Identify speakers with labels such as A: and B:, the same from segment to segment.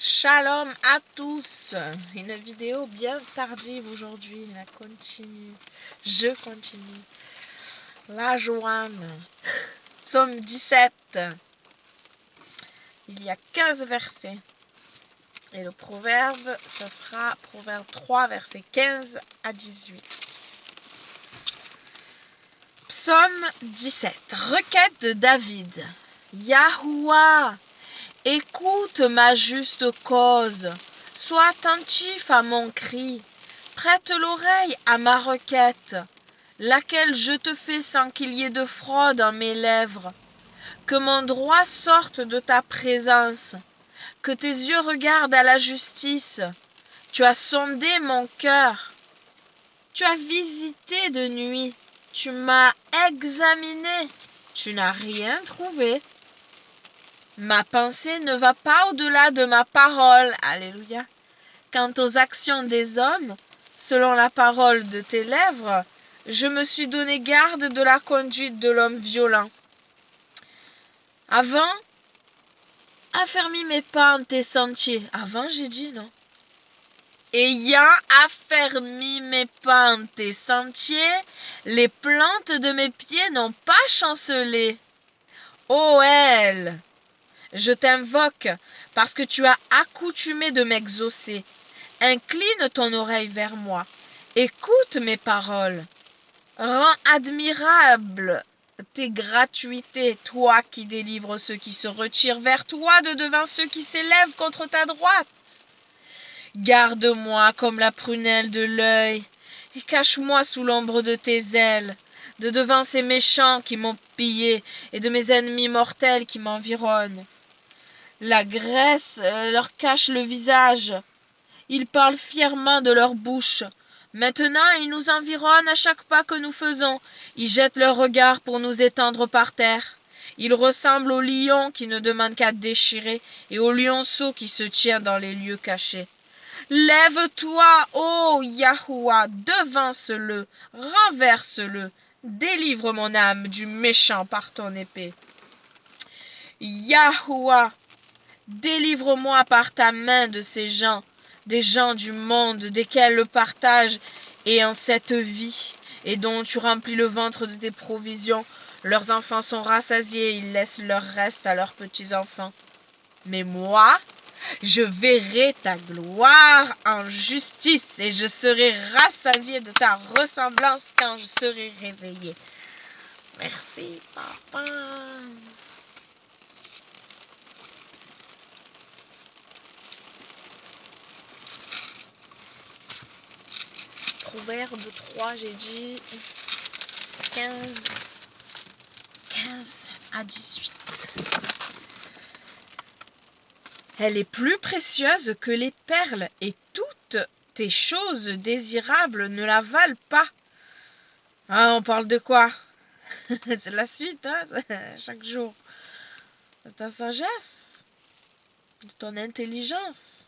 A: Shalom à tous. Une vidéo bien tardive aujourd'hui. Je continue. La Joanne. Psaume 17. Il y a 15 versets. Et le proverbe, ça sera proverbe 3, versets 15 à 18. Psaume 17. Requête de David. Yahoua, écoute ma juste cause, sois attentif à mon cri, prête l'oreille à ma requête, laquelle je te fais sans qu'il y ait de fraude en mes lèvres. Que mon droit sorte de ta présence, que tes yeux regardent à la justice. Tu as sondé mon cœur, tu as visité de nuit, tu m'as examiné, tu n'as rien trouvé. Ma pensée ne va pas au-delà de ma parole. Alléluia. Quant aux actions des hommes, selon la parole de tes lèvres, je me suis donné garde de la conduite de l'homme violent. Avant, affermis mes pas en tes sentiers. Avant, j'ai dit non. Ayant affermi mes pas en tes sentiers, les plantes de mes pieds n'ont pas chancelé. Ô elle, je t'invoque parce que tu as accoutumé de m'exaucer. Incline ton oreille vers moi. Écoute mes paroles. Rends admirable tes gratuités, toi qui délivres ceux qui se retirent vers toi de devant ceux qui s'élèvent contre ta droite. Garde-moi comme la prunelle de l'œil et cache-moi sous l'ombre de tes ailes, de devant ces méchants qui m'ont pillé et de mes ennemis mortels qui m'environnent. La graisse leur cache le visage. Ils parlent fièrement de leur bouche. Maintenant, ils nous environnent à chaque pas que nous faisons. Ils jettent leur regard pour nous étendre par terre. Ils ressemblent au lion qui ne demande qu'à déchirer et au lionceau qui se tient dans les lieux cachés. Lève-toi, ô Yahoua, devance-le, renverse-le, délivre mon âme du méchant par ton épée. Yahoua, délivre-moi par ta main de ces gens, des gens du monde, desquels le partage est en cette vie, et dont tu remplis le ventre de tes provisions. Leurs enfants sont rassasiés, ils laissent leur reste à leurs petits-enfants. Mais moi, je verrai ta gloire en justice, et je serai rassasié de ta ressemblance quand je serai réveillé. Merci, papa. Proverbe 3, j'ai dit 15 à 18. Elle est plus précieuse que les perles, et toutes tes choses désirables ne la valent pas. Ah, on parle de quoi? C'est la suite, hein, chaque jour. De ta sagesse, de ton intelligence.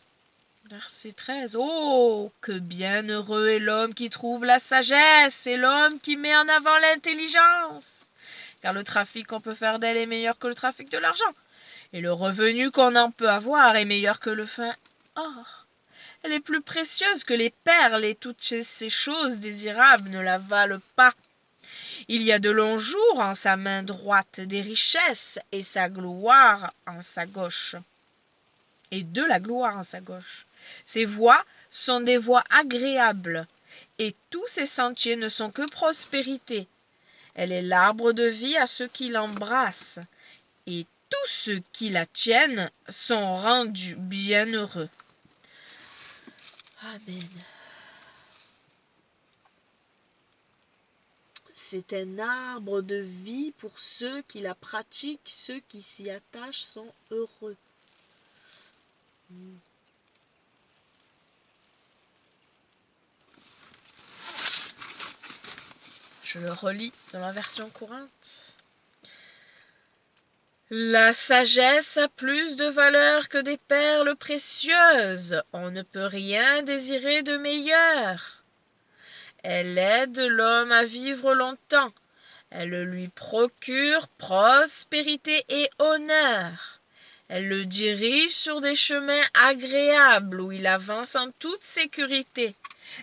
A: Verset 13. Oh, que bienheureux est l'homme qui trouve la sagesse, et l'homme qui met en avant l'intelligence. Car le trafic qu'on peut faire d'elle est meilleur que le trafic de l'argent. Et le revenu qu'on en peut avoir est meilleur que le fin or. Elle est plus précieuse que les perles, et toutes ces choses désirables ne la valent pas. Il y a de longs jours en sa main droite, des richesses, et sa gloire en sa gauche. Et de la gloire en sa gauche. Ses voies sont des voies agréables, et tous ses sentiers ne sont que prospérité. Elle est l'arbre de vie à ceux qui l'embrassent, et tous ceux qui la tiennent sont rendus bienheureux. Amen. C'est un arbre de vie pour ceux qui la pratiquent, ceux qui s'y attachent sont heureux. Je le relis dans la version courante. La sagesse a plus de valeur que des perles précieuses. On ne peut rien désirer de meilleur. Elle aide l'homme à vivre longtemps. Elle lui procure prospérité et honneur. Elle le dirige sur des chemins agréables où il avance en toute sécurité.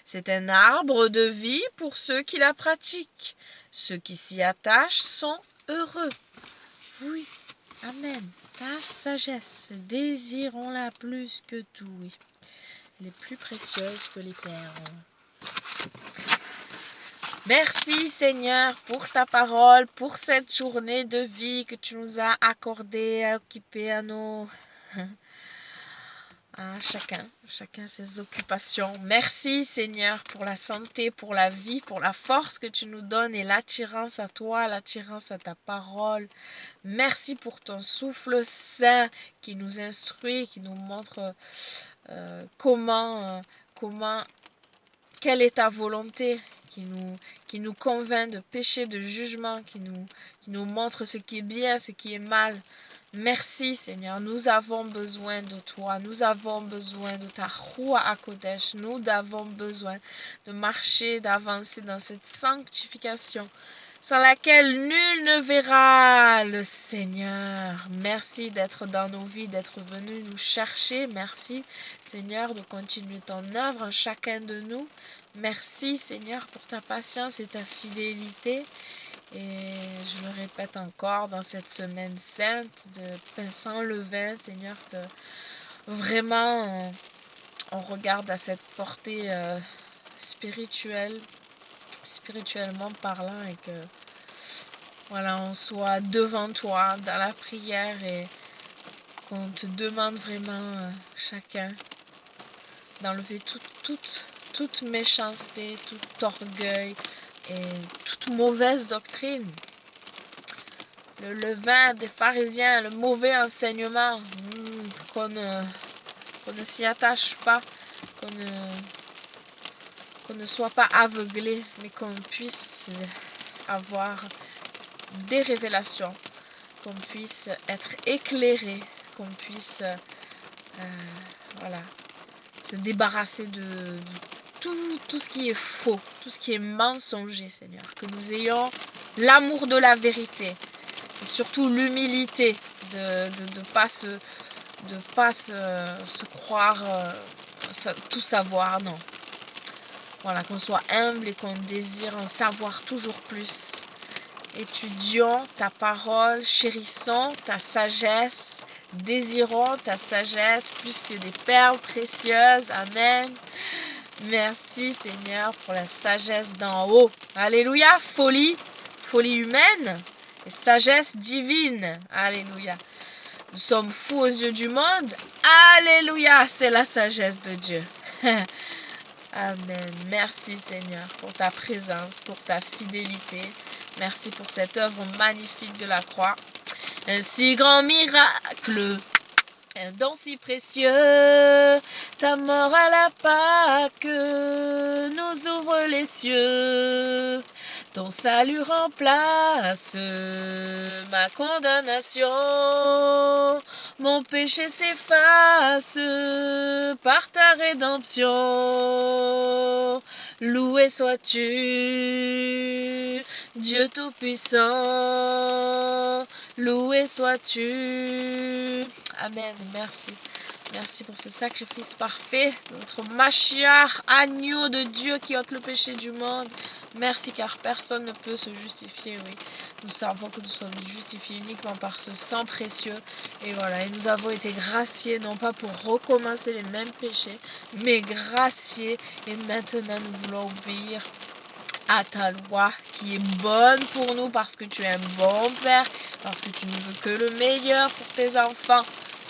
A: C'est un arbre de vie pour ceux qui la pratiquent. Ceux qui s'y attachent sont heureux. Oui, amen. Ta sagesse, désirons-la plus que tout, oui. Elle est plus précieuse que les perles. Merci Seigneur pour ta parole, pour cette journée de vie que tu nous as accordée, à occuper à chacun ses occupations. Merci Seigneur pour la santé, pour la vie, pour la force que tu nous donnes et l'attirance à toi, l'attirance à ta parole. Merci pour ton souffle saint qui nous instruit, qui nous montre quelle est ta volonté, qui nous convainc de péché, de jugement, qui nous montre ce qui est bien, ce qui est mal. Merci Seigneur, nous avons besoin de toi, nous avons besoin de ta Roua HaKodesh, nous avons besoin de marcher, d'avancer dans cette sanctification sans laquelle nul ne verra le Seigneur. Merci d'être dans nos vies, d'être venu nous chercher. Merci Seigneur de continuer ton œuvre en chacun de nous. Merci Seigneur pour ta patience et ta fidélité. Et je le répète encore dans cette semaine sainte de pain sans levain, Seigneur, que vraiment on regarde à cette portée spirituellement parlant et que voilà, on soit devant toi dans la prière et qu'on te demande vraiment chacun d'enlever toute méchanceté, tout orgueil et toute mauvaise doctrine. Le levain des pharisiens, le mauvais enseignement, qu'on ne s'y attache pas, qu'on ne soit pas aveuglé, mais qu'on puisse avoir des révélations, qu'on puisse être éclairé, qu'on puisse se débarrasser de tout ce qui est faux, tout ce qui est mensonger, Seigneur. Que nous ayons l'amour de la vérité et surtout l'humilité de pas se croire tout savoir, non. Voilà, qu'on soit humble et qu'on désire en savoir toujours plus. Étudions ta parole, chérissons ta sagesse, désirons ta sagesse plus que des perles précieuses. Amen. Merci Seigneur pour la sagesse d'en haut. Alléluia. Folie humaine et sagesse divine. Alléluia. Nous sommes fous aux yeux du monde. Alléluia. C'est la sagesse de Dieu. Amen. Merci Seigneur pour ta présence, pour ta fidélité. Merci pour cette œuvre magnifique de la croix. Un si grand miracle, un don si précieux, ta mort à la Pâque nous ouvre les cieux. Ton salut remplace ma condamnation. Mon péché s'efface par ta rédemption. Loué sois-tu, Dieu Tout-Puissant. Loué sois-tu. Amen. Merci. Merci pour ce sacrifice parfait, notre Mashiach, agneau de Dieu qui ôte le péché du monde. Merci car personne ne peut se justifier, oui. Nous savons que nous sommes justifiés uniquement par ce sang précieux. Et voilà, et nous avons été graciés, non pas pour recommencer les mêmes péchés, mais graciés. Et maintenant, nous voulons obéir à ta loi qui est bonne pour nous parce que tu es un bon Père, parce que tu ne veux que le meilleur pour tes enfants.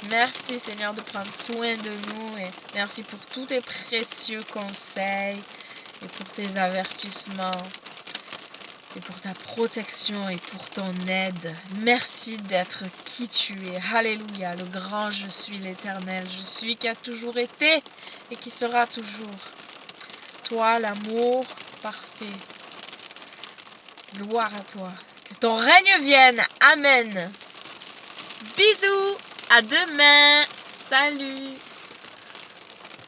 A: Merci Seigneur de prendre soin de nous et merci pour tous tes précieux conseils et pour tes avertissements et pour ta protection et pour ton aide. Merci d'être qui tu es. Alléluia, le grand je suis, l'Éternel. Je suis qui a toujours été et qui sera toujours. Toi, l'amour parfait. Gloire à toi. Que ton règne vienne. Amen. Bisous. À demain. Salut.